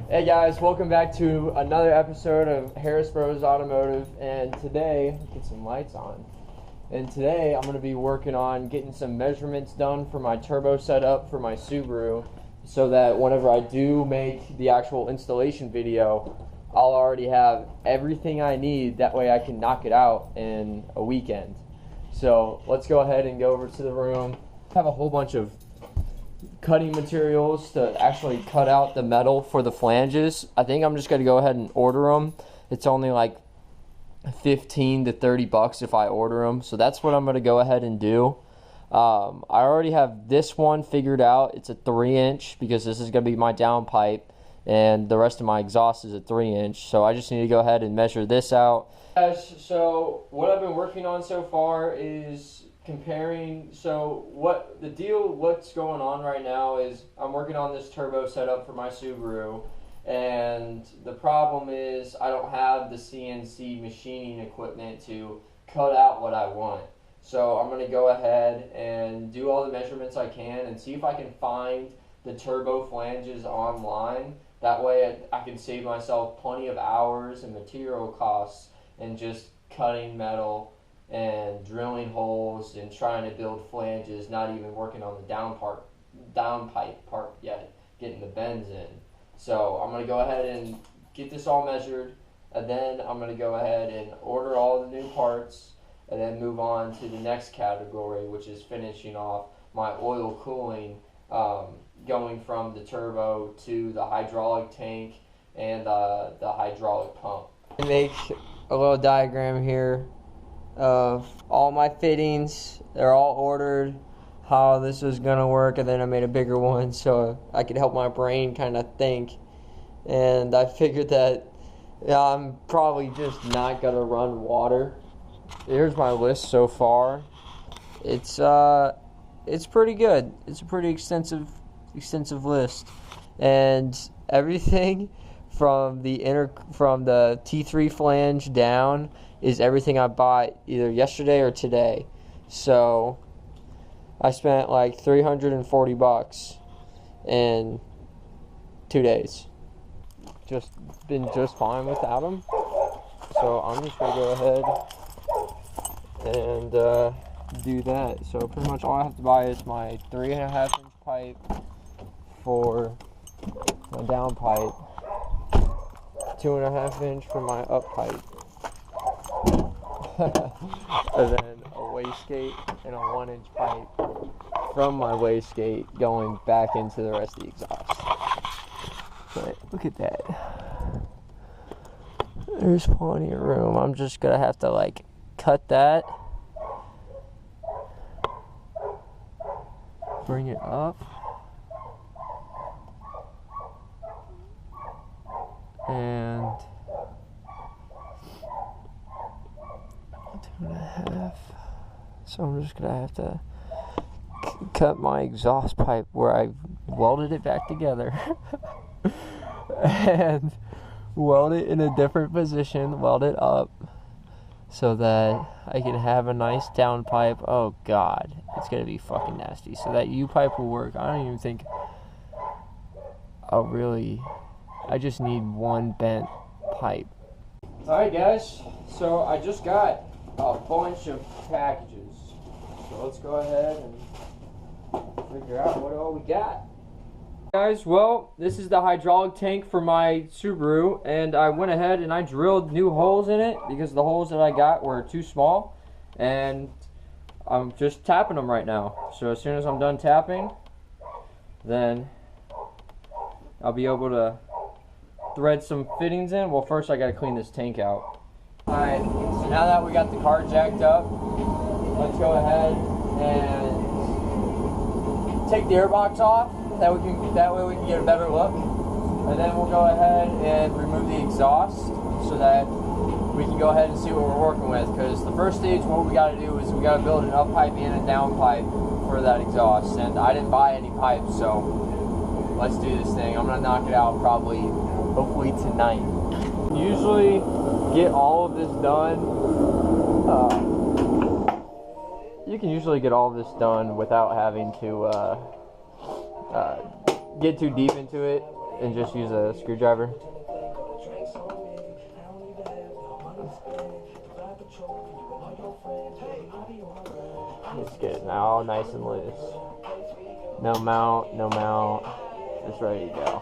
Hey guys, welcome back to another episode of Harris Bros Automotive, and today, get some lights on, and today I'm going to be working on getting some measurements done for my turbo setup for my Subaru, so that whenever I do make the actual installation video, I'll already have everything I need. That way I can knock it out in a weekend. So let's go ahead and go over to the room. I have a whole bunch of cutting materials to actually cut out the metal for the flanges. I think I'm just going to go ahead and order them. It's only like 15 to 30 bucks if I order them. So that's what I'm going to go ahead and do. I already have this one figured out. It's a 3-inch because this is going to be my downpipe, and the rest of my exhaust is a 3-inch. So I just need to go ahead and measure this out. Guys, so what I've been working on so far is comparing. So what's going on right now is I'm working on this turbo setup for my Subaru, and the problem is I don't have the CNC machining equipment to cut out what I want. So I'm going to go ahead and do all the measurements I can and see if I can find the turbo flanges online. That way I can save myself plenty of hours and material costs and just cutting metal and drilling holes and trying to build flanges, not even working on the downpipe part yet, getting the bends in. So I'm going to go ahead and get this all measured, and then I'm going to go ahead and order all the new parts, and then move on to the next category, which is finishing off my oil cooling, going from the turbo to the hydraulic tank and the hydraulic pump. Make a little diagram here of all my fittings. They're all ordered, how this was gonna work, and then I made a bigger one so I could help my brain kind of think. And I figured that I'm probably just not gonna run water. Here's my list so far. It's pretty good. It's a pretty extensive list, and everything from the T3 flange down is everything I bought either yesterday or today. So I spent like 340 bucks in 2 days. Just been just fine without them. So I'm just gonna go ahead and do that. So pretty much all I have to buy is my 3.5-inch pipe for my down pipe, 2.5-inch for my up pipe, and then a wastegate and a 1-inch pipe from my wastegate going back into the rest of the exhaust. But look at that. There's plenty of room. I'm just gonna have to like cut that, bring it up, and 2.5. So I'm just gonna have to cut my exhaust pipe where I welded it back together and weld it in a different position, weld it up so that I can have a nice down pipe. Oh god, it's gonna be fucking nasty. So that U pipe will work. I don't even think I just need one bent pipe. Alright guys, so I just got a bunch of packages. So let's go ahead and figure out what all we got. Guys, well, this is the hydraulic tank for my Subaru, and I went ahead and I drilled new holes in it because the holes that I got were too small, and I'm just tapping them right now. So as soon as I'm done tapping, then I'll be able to thread some fittings in. Well, first I gotta clean this tank out. Alright, so now that we got the car jacked up, let's go ahead and take the airbox off. That way we can get a better look. And then we'll go ahead and remove the exhaust so that we can go ahead and see what we're working with. Because the first stage, what we gotta do is we gotta build an up pipe and a down pipe for that exhaust. And I didn't buy any pipes, so let's do this thing. I'm gonna knock it out probably, hopefully tonight. Usually get all of this done. You can usually get all of this done without having to get too deep into it. and just use a screwdriver. Just get it now nice and loose. No mount, no mount. Just ready to go.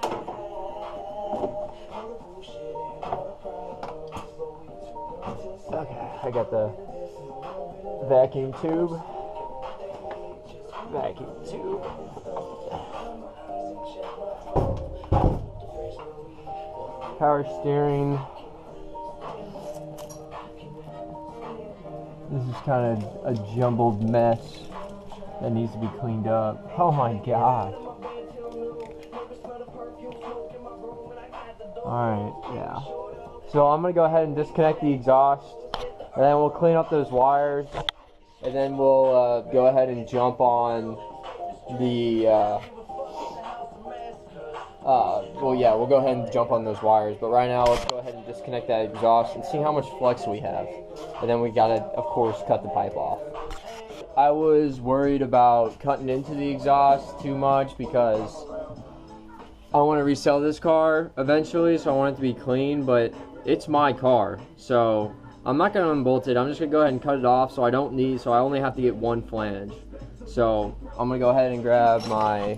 Okay, I got the vacuum tube. Power steering. This is kind of a jumbled mess that needs to be cleaned up. Oh my god. Alright, yeah. So I'm going to go ahead and disconnect the exhaust, and then we'll clean up those wires, and then we'll go ahead and jump on the, we'll go ahead and jump on those wires. But right now, let's go ahead and disconnect that exhaust and see how much flex we have. And then we gotta, of course, cut the pipe off. I was worried about cutting into the exhaust too much because I want to resell this car eventually, so I want it to be clean, but it's my car, so I'm not going to unbolt it. I'm just going to go ahead and cut it off so I only have to get one flange. So I'm going to go ahead and grab my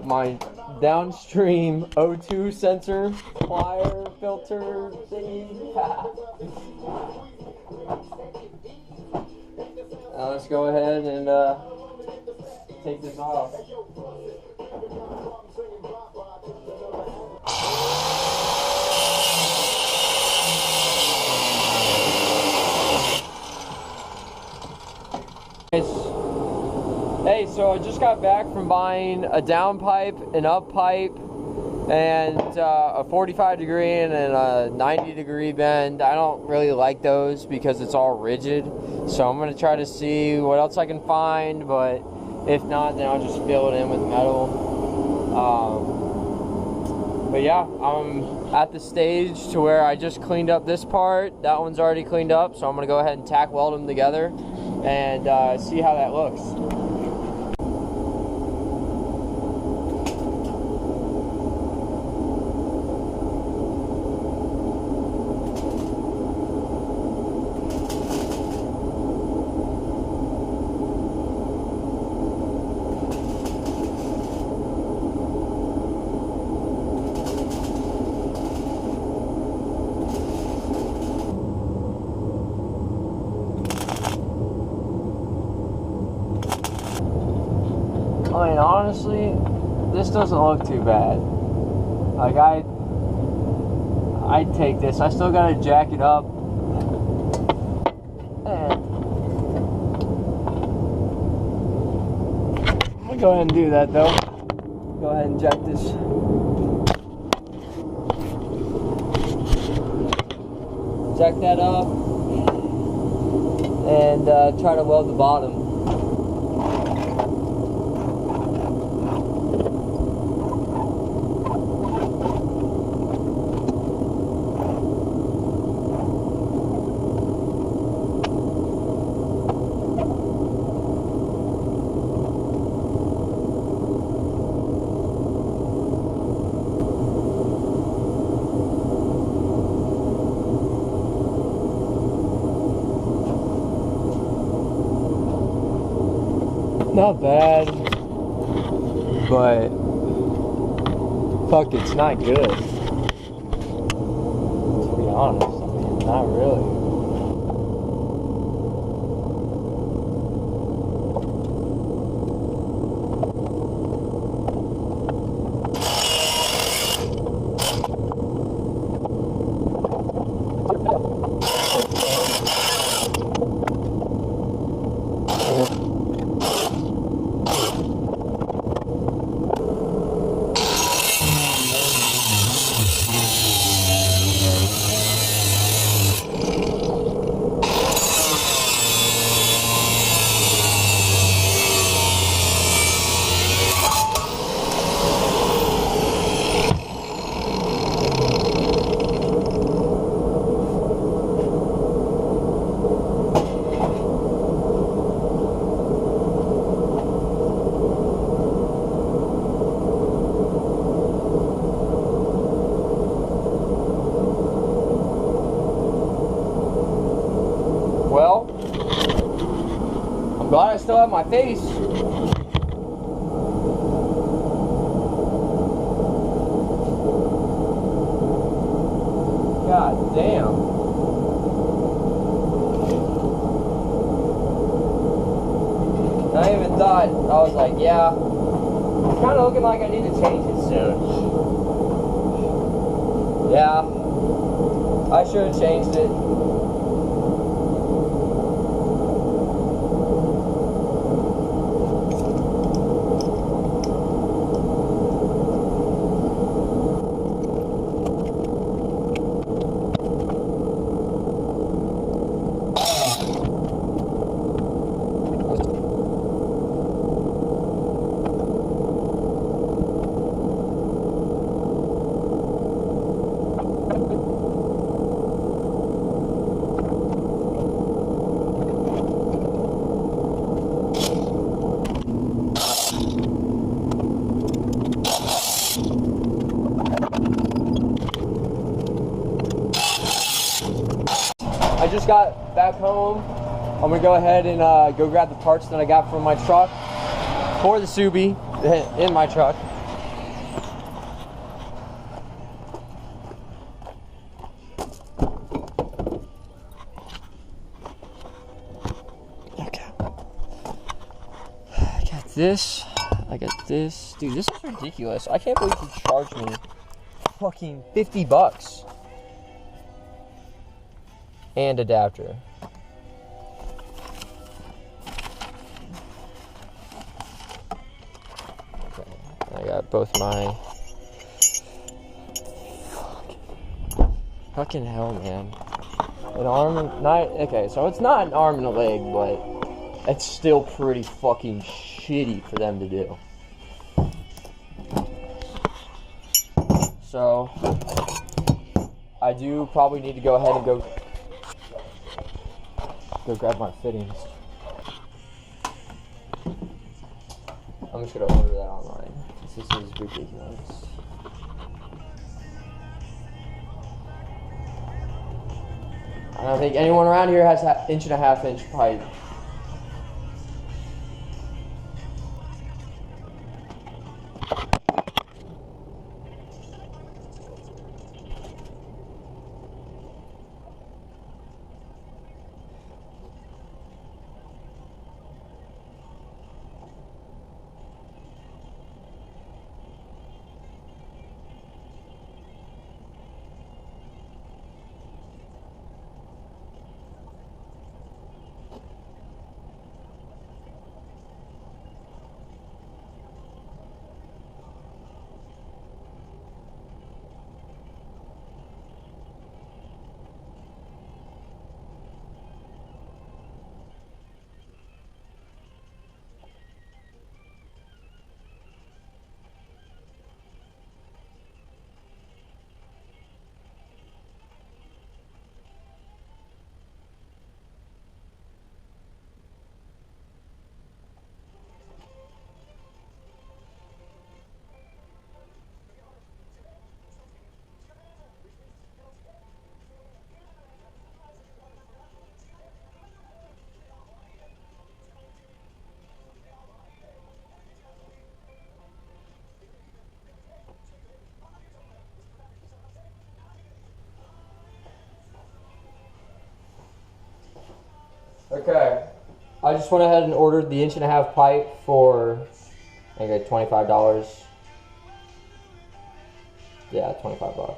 my downstream O2 sensor plier filter thingy. Now let's go ahead and take this off. Hey, so I just got back from buying a down pipe, an up pipe, and a 45 degree and a 90 degree bend. I don't really like those because it's all rigid, so I'm going to try to see what else I can find, but if not, then I'll just fill it in with metal. But yeah, I'm at the stage to where I just cleaned up this part. That one's already cleaned up, so I'm going to go ahead and tack weld them together and see how that looks. I mean, honestly, this doesn't look too bad. Like, I'd take this. I still gotta jack it up. And I'm gonna go ahead and do that, though. Go ahead and jack this. Jack that up. And try to weld the bottom. Not bad, but fuck, it's not good. To be honest, I mean, not really. blow up my face. God damn. I even thought, I was like, yeah, it's kind of looking like I need to change it soon. Yeah, I should have changed it. I just got back home. I'm gonna go ahead and go grab the parts that I got from my truck for the Subi in my truck. Okay. I got this. I got this. Dude, this is ridiculous. I can't believe you charged me fucking $50. And adapter. Okay, I got both my fucking hell, man. An arm and not okay, so it's not an arm and a leg, but it's still pretty fucking shitty for them to do. So I do probably need to go ahead and go grab my fittings. I'm just gonna order that online. This is ridiculous. I don't think anyone around here has an 1.5-inch pipe. Okay, I just went ahead and ordered the 1.5-inch pipe for, I think, $25. Yeah, $25.